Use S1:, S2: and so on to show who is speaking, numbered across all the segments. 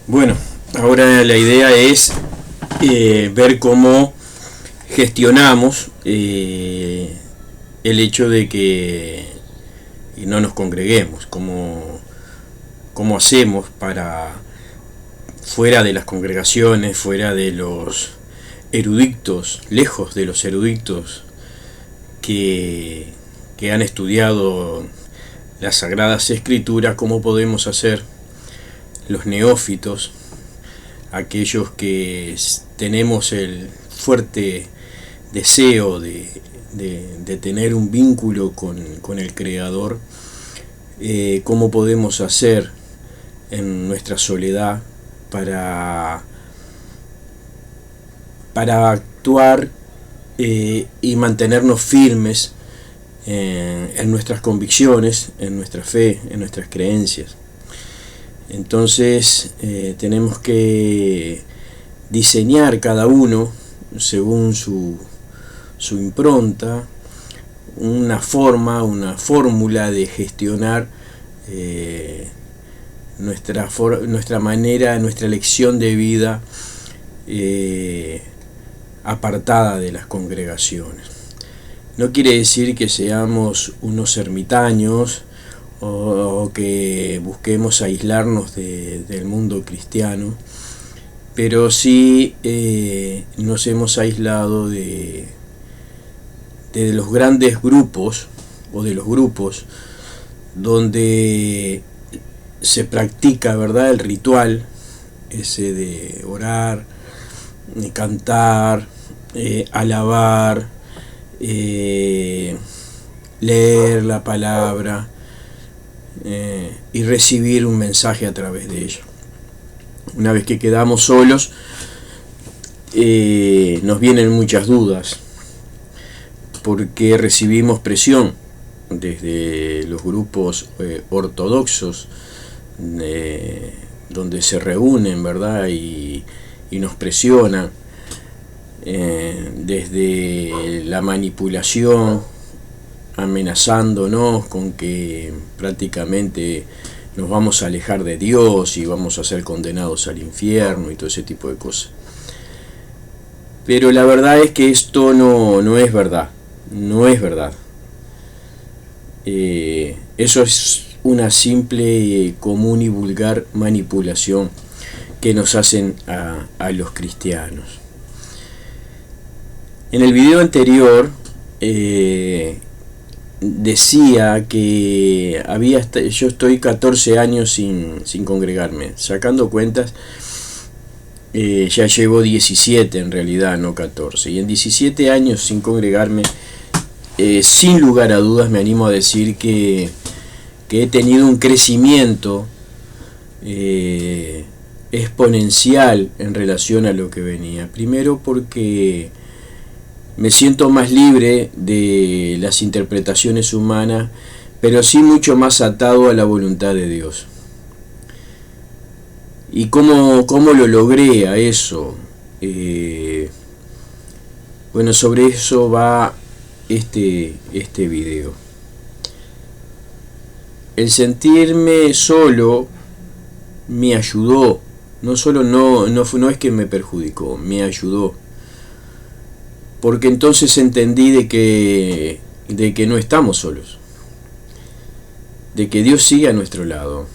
S1: Bueno, ahora la idea es ver cómo gestionamos el hecho de que no nos congreguemos, cómo hacemos para, fuera de las congregaciones, fuera de los eruditos, lejos de los eruditos que han estudiado las Sagradas Escrituras, cómo podemos hacer los neófitos, aquellos que tenemos el fuerte deseo de tener un vínculo con el Creador, cómo podemos hacer en nuestra soledad para actuar y mantenernos firmes en nuestras convicciones, en nuestra fe, en nuestras creencias. Entonces tenemos que diseñar cada uno según su impronta una fórmula de gestionar nuestra manera, nuestra elección de vida apartada de las congregaciones. No quiere decir que seamos unos ermitaños o que busquemos aislarnos del mundo cristiano, pero sí nos hemos aislado de los grandes grupos o de los grupos donde se practica, ¿verdad?, el ritual ese de orar, cantar, alabar, leer la palabra y recibir un mensaje a través de ella. Una vez que quedamos solos, nos vienen muchas dudas, porque recibimos presión desde los grupos ortodoxos, donde se reúnen, ¿verdad?, y nos presionan, desde la manipulación, amenazándonos con que prácticamente nos vamos a alejar de Dios y vamos a ser condenados al infierno y todo ese tipo de cosas. Pero la verdad es que esto no es verdad, no es verdad. Eso es una simple, común y vulgar manipulación que nos hacen a los cristianos. En el video anterior decía que yo estoy 14 años sin congregarme. Sacando cuentas, ya llevo 17 en realidad, no 14. Y en 17 años sin congregarme, sin lugar a dudas me animo a decir que he tenido un crecimiento exponencial en relación a lo que venía. Primero porque me siento más libre de las interpretaciones humanas, pero sí mucho más atado a la voluntad de Dios. ¿Y cómo lo logré a eso? Bueno, sobre eso va este video. El sentirme solo me ayudó. No es que me perjudicó, me ayudó. Porque entonces entendí de que no estamos solos, de que Dios sigue a nuestro lado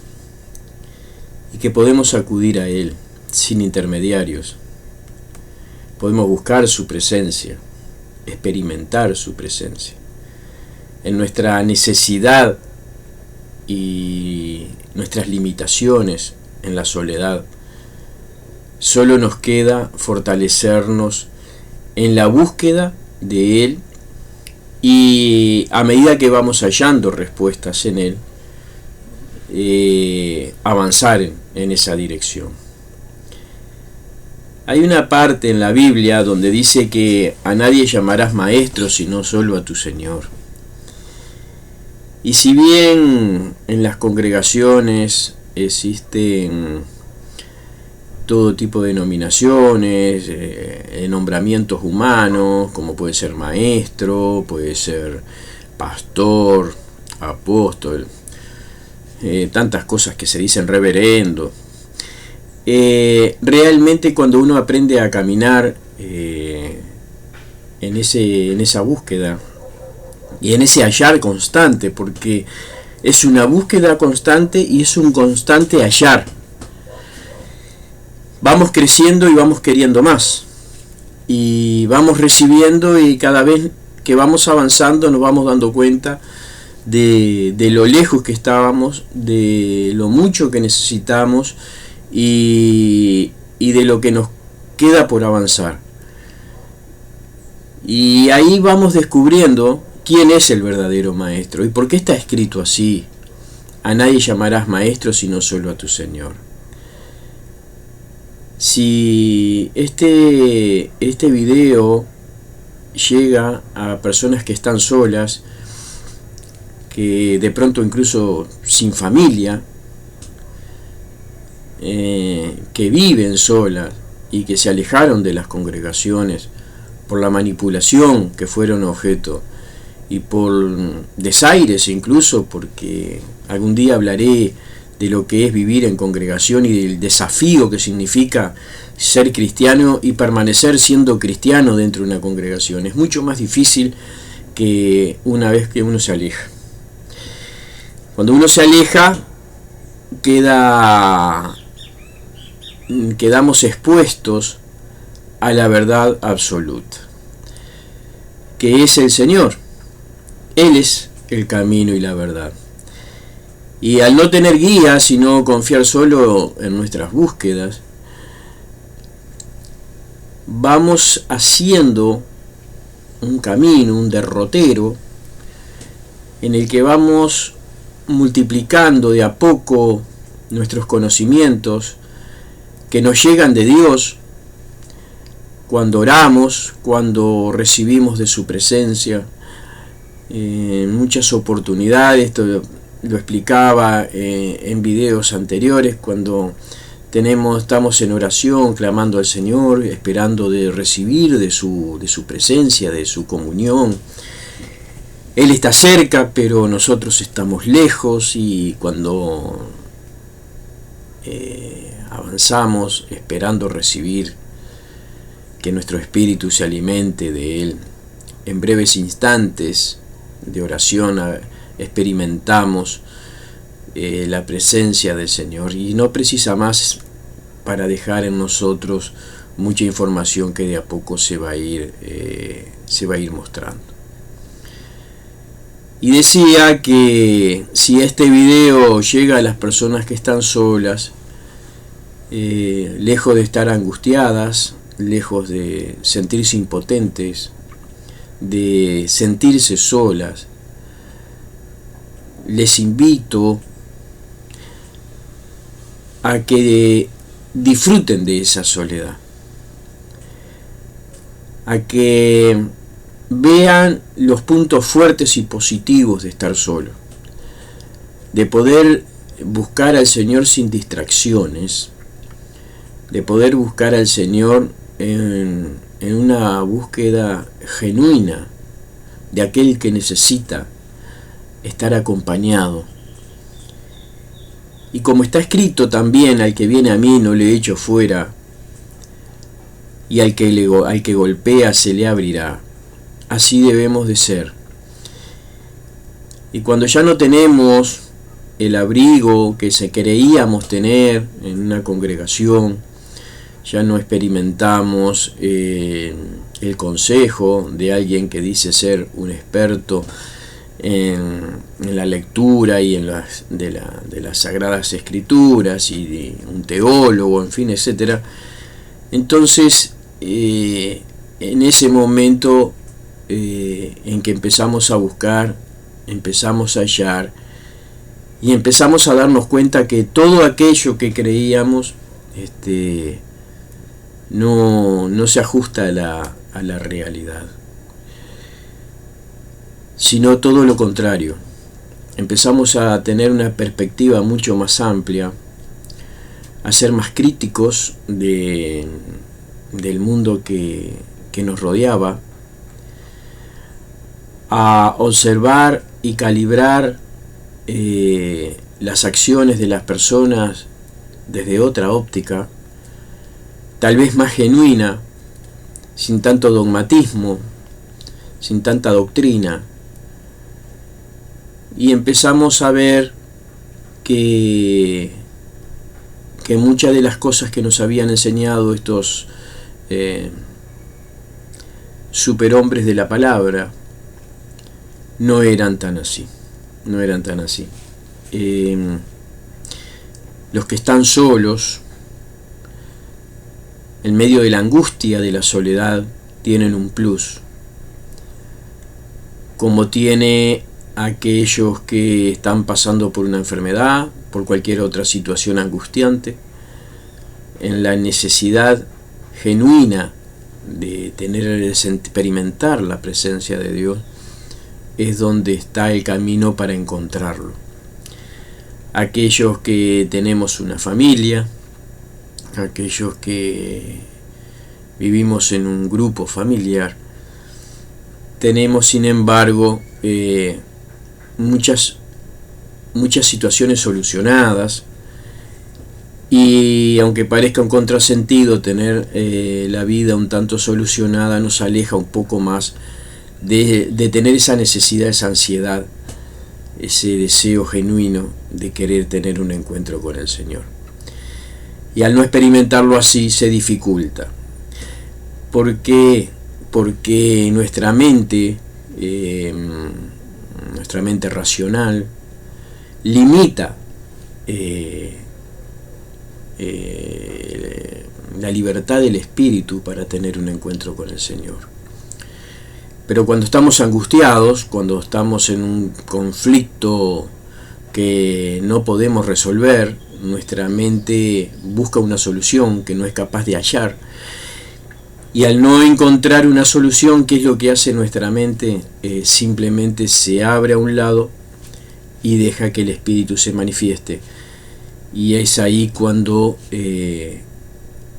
S1: y que podemos acudir a Él sin intermediarios. Podemos buscar su presencia, experimentar su presencia. En nuestra necesidad y nuestras limitaciones en la soledad, solo nos queda fortalecernos en la búsqueda de Él, y a medida que vamos hallando respuestas en Él, avanzar en esa dirección. Hay una parte en la Biblia donde dice que a nadie llamarás maestro sino solo a tu Señor. Y si bien en las congregaciones existen todo tipo de denominaciones, nombramientos humanos, como puede ser maestro, puede ser pastor, apóstol, tantas cosas que se dicen reverendo, realmente cuando uno aprende a caminar en esa búsqueda y en ese hallar constante, porque es una búsqueda constante y es un constante hallar, vamos creciendo y vamos queriendo más y vamos recibiendo, y cada vez que vamos avanzando nos vamos dando cuenta de lo lejos que estábamos, de lo mucho que necesitamos y de lo que nos queda por avanzar. Y ahí vamos descubriendo quién es el verdadero maestro y por qué está escrito así: a nadie llamarás maestro sino solo a tu Señor. Si este video llega a personas que están solas, que de pronto incluso sin familia, que viven solas y que se alejaron de las congregaciones por la manipulación que fueron objeto y por desaires, incluso porque algún día hablaré de lo que es vivir en congregación y del desafío que significa ser cristiano y permanecer siendo cristiano dentro de una congregación. Es mucho más difícil que una vez que uno se aleja. Cuando uno se aleja, quedamos expuestos a la verdad absoluta, que es el Señor. Él es el camino y la verdad. Y al no tener guía, sino confiar solo en nuestras búsquedas, vamos haciendo un camino, un derrotero, en el que vamos multiplicando de a poco nuestros conocimientos que nos llegan de Dios cuando oramos, cuando recibimos de su presencia. En muchas oportunidades, esto lo explicaba en videos anteriores, cuando estamos en oración, clamando al Señor, esperando de recibir de su presencia, de su comunión. Él está cerca, pero nosotros estamos lejos, y cuando avanzamos esperando recibir, que nuestro espíritu se alimente de Él, en breves instantes de oración experimentamos la presencia del Señor, y no precisa más para dejar en nosotros mucha información que de a poco se va a ir mostrando. Y decía que si este video llega a las personas que están solas, lejos de estar angustiadas, lejos de sentirse impotentes, de sentirse solas, les invito a que disfruten de esa soledad, a que vean los puntos fuertes y positivos de estar solo, de poder buscar al Señor sin distracciones, de poder buscar al Señor en una búsqueda genuina de aquel que necesita estar acompañado. Y como está escrito también: al que viene a mí no le echo fuera, y al que golpea se le abrirá. Así debemos de ser. Y cuando ya no tenemos el abrigo que creíamos tener en una congregación, ya no experimentamos el consejo de alguien que dice ser un experto en la lectura y en de las Sagradas Escrituras, y de un teólogo, en fin, etcétera. Entonces, en ese momento en que empezamos a buscar, empezamos a hallar y empezamos a darnos cuenta que todo aquello que creíamos no se ajusta a la realidad, sino todo lo contrario. Empezamos a tener una perspectiva mucho más amplia, a ser más críticos del mundo que nos rodeaba, a observar y calibrar las acciones de las personas desde otra óptica, tal vez más genuina, sin tanto dogmatismo, sin tanta doctrina, y empezamos a ver que muchas de las cosas que nos habían enseñado estos superhombres de la palabra no eran tan así, no eran tan así. Los que están solos, en medio de la angustia de la soledad, tienen un plus, como tiene aquellos que están pasando por una enfermedad, por cualquier otra situación angustiante, en la necesidad genuina de experimentar la presencia de Dios, es donde está el camino para encontrarlo. Aquellos que tenemos una familia, aquellos que vivimos en un grupo familiar, tenemos sin embargo muchas situaciones solucionadas, y aunque parezca un contrasentido tener la vida un tanto solucionada, nos aleja un poco más de tener esa necesidad, esa ansiedad, ese deseo genuino de querer tener un encuentro con el Señor. Y al no experimentarlo así se dificulta. ¿Por qué? Porque nuestra mente racional limita la libertad del espíritu para tener un encuentro con el Señor. Pero cuando estamos angustiados, cuando estamos en un conflicto que no podemos resolver, nuestra mente busca una solución que no es capaz de hallar, y al no encontrar una solución, ¿qué es lo que hace nuestra mente? Simplemente se abre a un lado y deja que el espíritu se manifieste, y es ahí cuando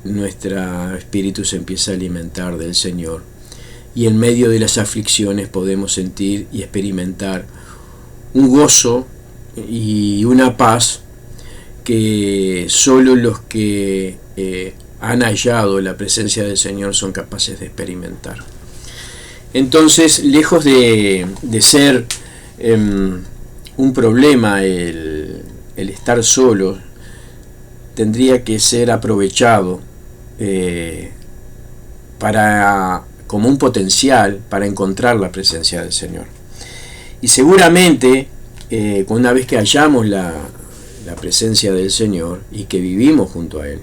S1: nuestro espíritu se empieza a alimentar del Señor, y en medio de las aflicciones podemos sentir y experimentar un gozo y una paz que solo los que han hallado la presencia del Señor son capaces de experimentar. Entonces, lejos de ser un problema el estar solo, tendría que ser aprovechado como un potencial para encontrar la presencia del Señor. Y seguramente, una vez que hallamos la presencia del Señor y que vivimos junto a Él,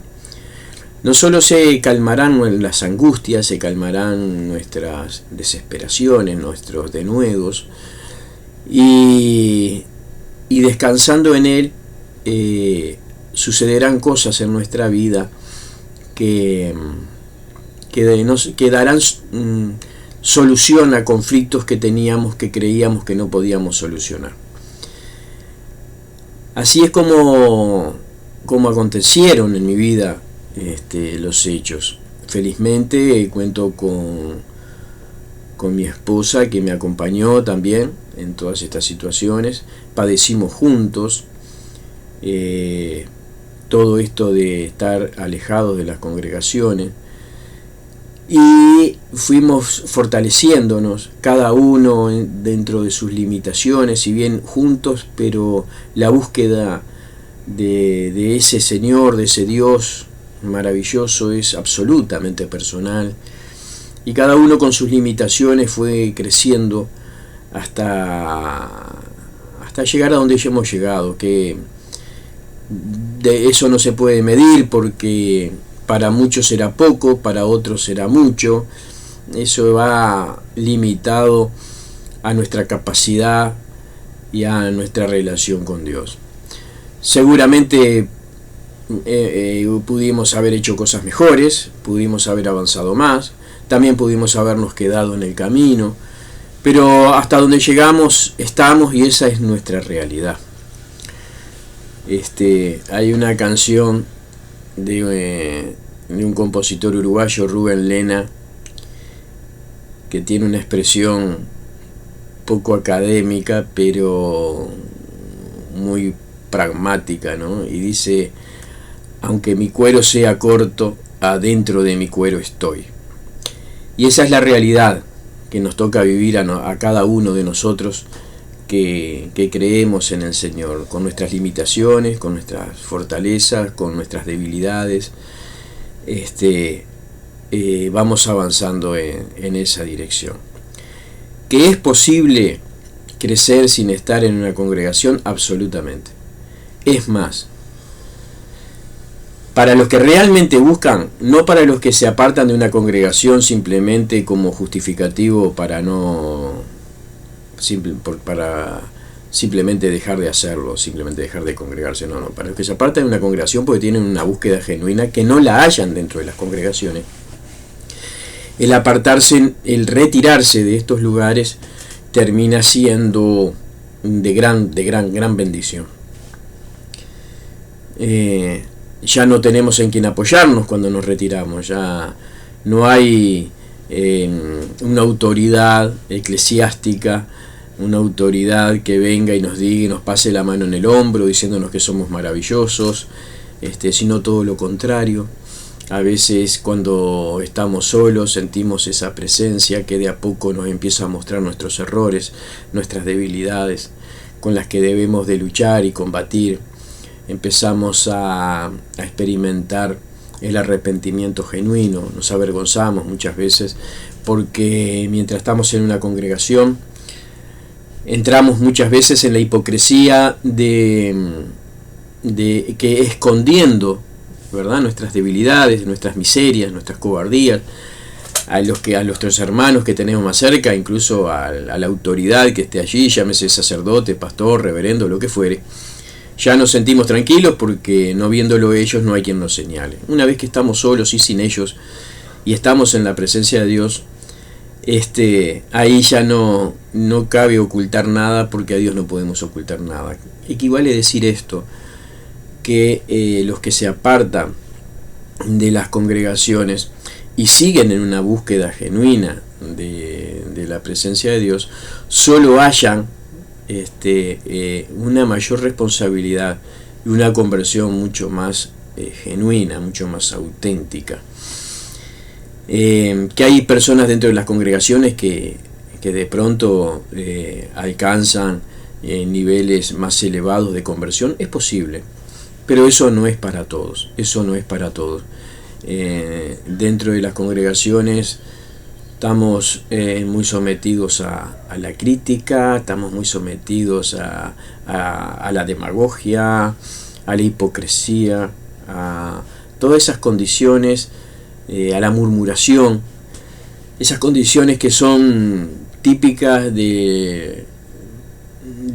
S1: no solo se calmarán las angustias, se calmarán nuestras desesperaciones, nuestros denuedos, y descansando en Él, sucederán cosas en nuestra vida que darán solución a conflictos que creíamos que no podíamos solucionar. Así es como acontecieron en mi vida los hechos. Felizmente cuento con mi esposa, que me acompañó también en todas estas situaciones. Padecimos juntos todo esto de estar alejados de las congregaciones, y fuimos fortaleciéndonos, cada uno dentro de sus limitaciones, si bien juntos, pero la búsqueda de ese Señor, de ese Dios maravilloso, es absolutamente personal, y cada uno con sus limitaciones fue creciendo hasta llegar a donde ya hemos llegado, que de eso no se puede medir, porque para muchos será poco, para otros será mucho. Eso va limitado a nuestra capacidad y a nuestra relación con Dios. Seguramente pudimos haber hecho cosas mejores, pudimos haber avanzado más, también pudimos habernos quedado en el camino, pero hasta donde llegamos estamos, y esa es nuestra realidad. Hay una canción de un compositor uruguayo, Rubén Lena, que tiene una expresión poco académica, pero muy pragmática, ¿no? Y dice: aunque mi cuero sea corto, adentro de mi cuero estoy. Y esa es la realidad que nos toca vivir a cada uno de nosotros que creemos en el Señor, con nuestras limitaciones, con nuestras fortalezas, con nuestras debilidades. Vamos avanzando en esa dirección. ¿Que es posible crecer sin estar en una congregación? Absolutamente. Es más, para los que realmente buscan, no para los que se apartan de una congregación simplemente como justificativo para simplemente dejar de hacerlo, simplemente dejar de congregarse, no, para los que se apartan de una congregación porque tienen una búsqueda genuina que no la hallan dentro de las congregaciones. El apartarse, el retirarse de estos lugares termina siendo de gran bendición. Ya no tenemos en quién apoyarnos cuando nos retiramos, ya no hay una autoridad eclesiástica, una autoridad que venga y nos diga y nos pase la mano en el hombro diciéndonos que somos maravillosos, sino todo lo contrario. A veces cuando estamos solos sentimos esa presencia que de a poco nos empieza a mostrar nuestros errores, nuestras debilidades con las que debemos de luchar y combatir. Empezamos a experimentar el arrepentimiento genuino, nos avergonzamos muchas veces porque mientras estamos en una congregación entramos muchas veces en la hipocresía de que escondiendo, ¿verdad?, nuestras debilidades, nuestras miserias, nuestras cobardías, a nuestros hermanos que tenemos más cerca, incluso a la autoridad que esté allí, llámese sacerdote, pastor, reverendo, lo que fuere, ya nos sentimos tranquilos porque no viéndolo ellos no hay quien nos señale. Una vez que estamos solos y sin ellos y estamos en la presencia de Dios, ahí ya no cabe ocultar nada porque a Dios no podemos ocultar nada. Equivale decir esto, que los que se apartan de las congregaciones y siguen en una búsqueda genuina de la presencia de Dios, solo hallan una mayor responsabilidad y una conversión mucho más genuina, mucho más auténtica. Que hay personas dentro de las congregaciones que de pronto alcanzan niveles más elevados de conversión, es posible, pero eso no es para todos, dentro de las congregaciones estamos muy sometidos a la crítica, estamos muy sometidos a la demagogia, a la hipocresía, a todas esas condiciones, a la murmuración, esas condiciones que son típicas de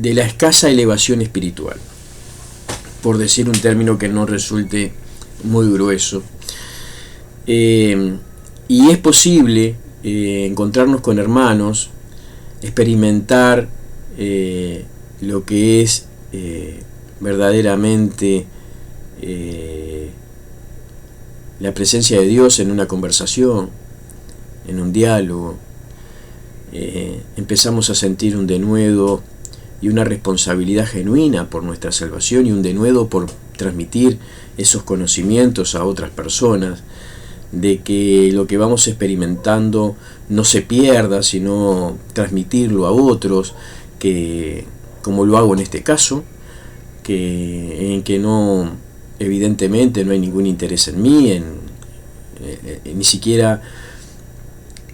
S1: la escasa elevación espiritual, por decir un término que no resulte muy grueso. Y es posible encontrarnos con hermanos, experimentar lo que es verdaderamente la presencia de Dios en una conversación, en un diálogo. Empezamos a sentir un denuedo y una responsabilidad genuina por nuestra salvación y un denuedo por transmitir esos conocimientos a otras personas, de que lo que vamos experimentando no se pierda, sino transmitirlo a otros, que como lo hago en este caso, en que no, evidentemente no hay ningún interés en mí, ni siquiera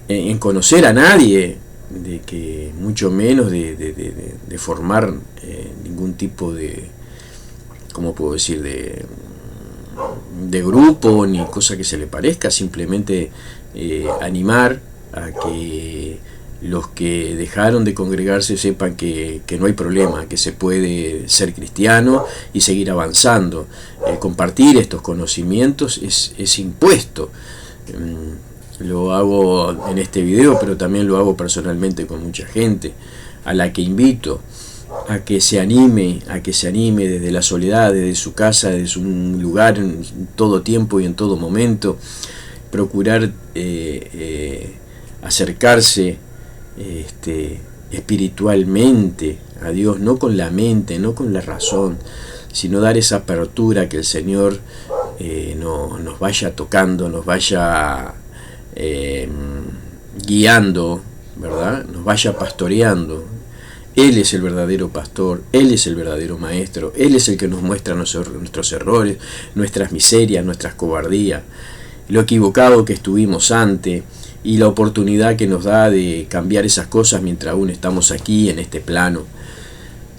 S1: en conocer a nadie, de que mucho menos de formar ningún tipo de, ¿cómo puedo decir?, de grupo ni cosa que se le parezca, simplemente animar a que los que dejaron de congregarse sepan que no hay problema, que se puede ser cristiano y seguir avanzando. Compartir estos conocimientos es impuesto. Lo hago en este video, pero también lo hago personalmente con mucha gente, a la que invito a que se anime desde la soledad, desde su casa, desde su lugar, en todo tiempo y en todo momento, procurar acercarse espiritualmente a Dios, no con la mente, no con la razón, sino dar esa apertura que el Señor nos vaya tocando, nos vaya guiando, ¿verdad? Nos vaya pastoreando. Él es el verdadero pastor, Él es el verdadero maestro, Él es el que nos muestra nuestros errores, nuestras miserias, nuestras cobardías, lo equivocado que estuvimos antes y la oportunidad que nos da de cambiar esas cosas mientras aún estamos aquí en este plano.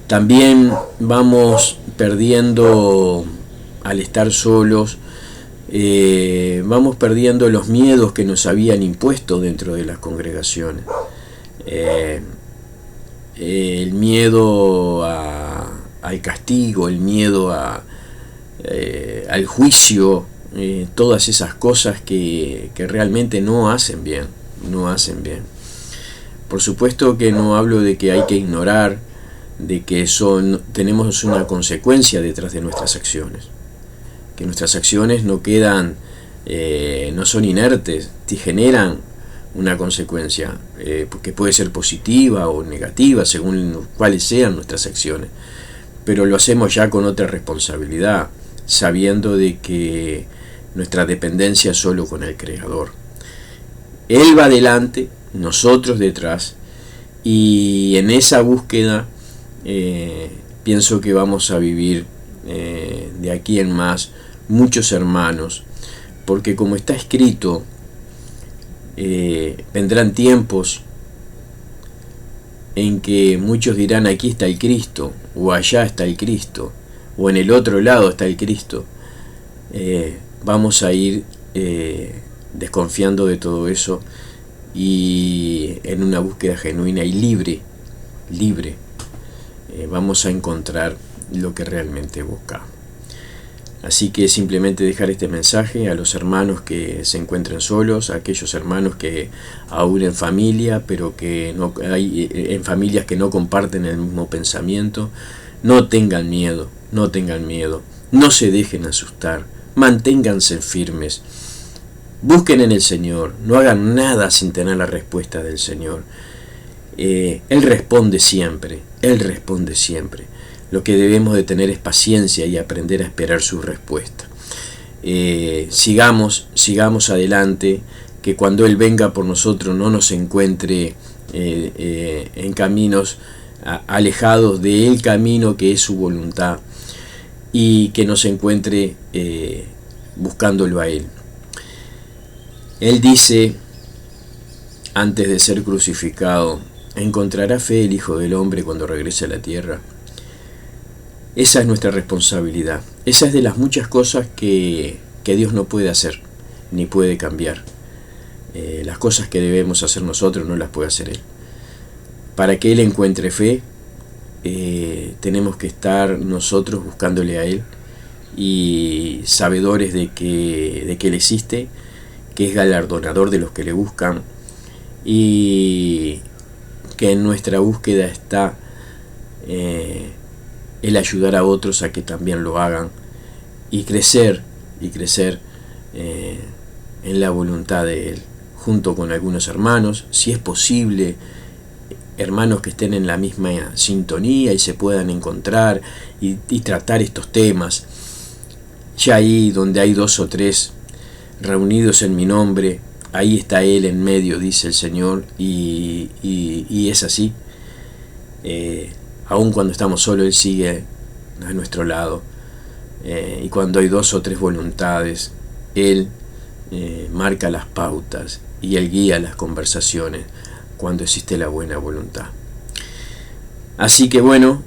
S1: También vamos perdiendo, al estar solos, vamos perdiendo los miedos que nos habían impuesto dentro de las congregaciones. El miedo al castigo, el miedo al juicio, todas esas cosas que realmente no hacen bien, no hacen bien. Por supuesto que no hablo de que hay que ignorar, de que tenemos una consecuencia detrás de nuestras acciones, que nuestras acciones no quedan, no son inertes, te generan una consecuencia, que puede ser positiva o negativa según cuáles sean nuestras acciones, pero lo hacemos ya con otra responsabilidad, sabiendo de que nuestra dependencia es solo con el Creador. Él va adelante, nosotros detrás, y en esa búsqueda pienso que vamos a vivir de aquí en más muchos hermanos, porque como está escrito, vendrán tiempos en que muchos dirán: aquí está el Cristo, o allá está el Cristo, o en el otro lado está el Cristo. Vamos a ir desconfiando de todo eso y en una búsqueda genuina y libre, vamos a encontrar lo que realmente buscamos. Así que simplemente dejar este mensaje a los hermanos que se encuentren solos, a aquellos hermanos que aún en familia, pero que no hay en familias que no comparten el mismo pensamiento. No tengan miedo, no se dejen asustar, manténganse firmes, busquen en el Señor, no hagan nada sin tener la respuesta del Señor. Él responde siempre. Lo que debemos de tener es paciencia y aprender a esperar su respuesta. Sigamos adelante, que cuando Él venga por nosotros no nos encuentre en caminos alejados del camino que es su voluntad, y que nos encuentre buscándolo a Él. Él dice, antes de ser crucificado: ¿encontrará fe el Hijo del Hombre cuando regrese a la tierra? Esa es nuestra responsabilidad. Esa es de las muchas cosas que Dios no puede hacer, ni puede cambiar. Las cosas que debemos hacer nosotros no las puede hacer Él. Para que Él encuentre fe, tenemos que estar nosotros buscándole a Él y sabedores de que Él existe, que es galardonador de los que le buscan, y que en nuestra búsqueda está el ayudar a otros a que también lo hagan y crecer en la voluntad de Él, junto con algunos hermanos, si es posible, hermanos que estén en la misma sintonía y se puedan encontrar y tratar estos temas. Ya ahí donde hay 2 o 3 reunidos en mi nombre, ahí está Él en medio, dice el Señor, y es así. Aun cuando estamos solos, Él sigue a nuestro lado, y cuando hay 2 o 3 voluntades, Él marca las pautas y Él guía las conversaciones cuando existe la buena voluntad. Así que bueno,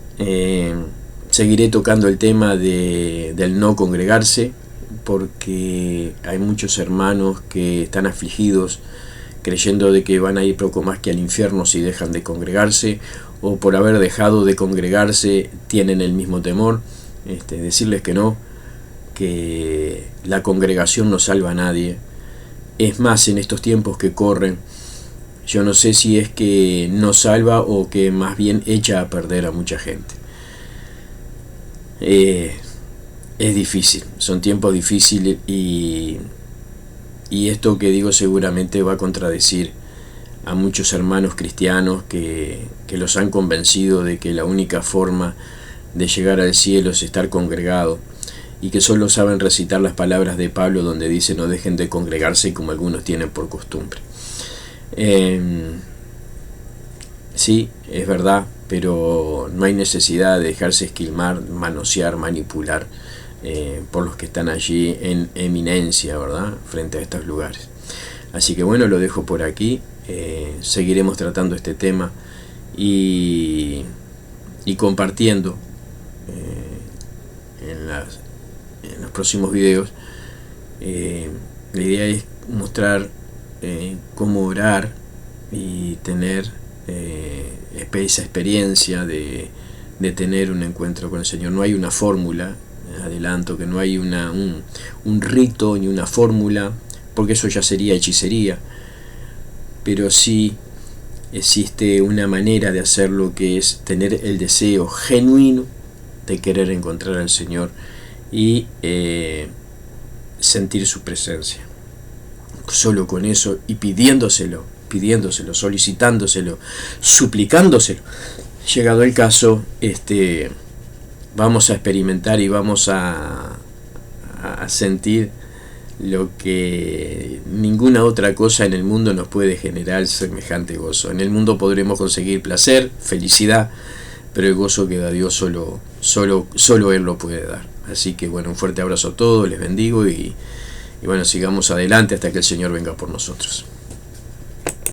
S1: seguiré tocando el tema del no congregarse, porque hay muchos hermanos que están afligidos creyendo de que van a ir poco más que al infierno si dejan de congregarse, o por haber dejado de congregarse tienen el mismo temor. Decirles que no, que la congregación no salva a nadie. Es más, en estos tiempos que corren, yo no sé si es que no salva o que más bien echa a perder a mucha gente. Es difícil, son tiempos difíciles, y esto que digo seguramente va a contradecir a muchos hermanos cristianos que los han convencido de que la única forma de llegar al cielo es estar congregado, y que solo saben recitar las palabras de Pablo donde dice no dejen de congregarse como algunos tienen por costumbre. Sí, es verdad, pero no hay necesidad de dejarse esquilmar, manosear, manipular por los que están allí en eminencia, ¿verdad?, frente a estos lugares. Así que bueno, lo dejo por aquí. Seguiremos tratando este tema y compartiendo en los próximos videos. La idea es mostrar cómo orar y tener esa experiencia de tener un encuentro con el Señor. No hay una fórmula, adelanto que no hay un rito ni una fórmula, porque eso ya sería hechicería, pero sí existe una manera de hacerlo, que es tener el deseo genuino de querer encontrar al Señor y sentir su presencia. Solo con eso, y pidiéndoselo, solicitándoselo, suplicándoselo, llegado el caso, vamos a experimentar y vamos a sentir lo que ninguna otra cosa en el mundo nos puede generar semejante gozo. En el mundo podremos conseguir placer, felicidad, pero el gozo que da Dios solo Él lo puede dar. Así que bueno, un fuerte abrazo a todos, les bendigo y bueno, sigamos adelante hasta que el Señor venga por nosotros.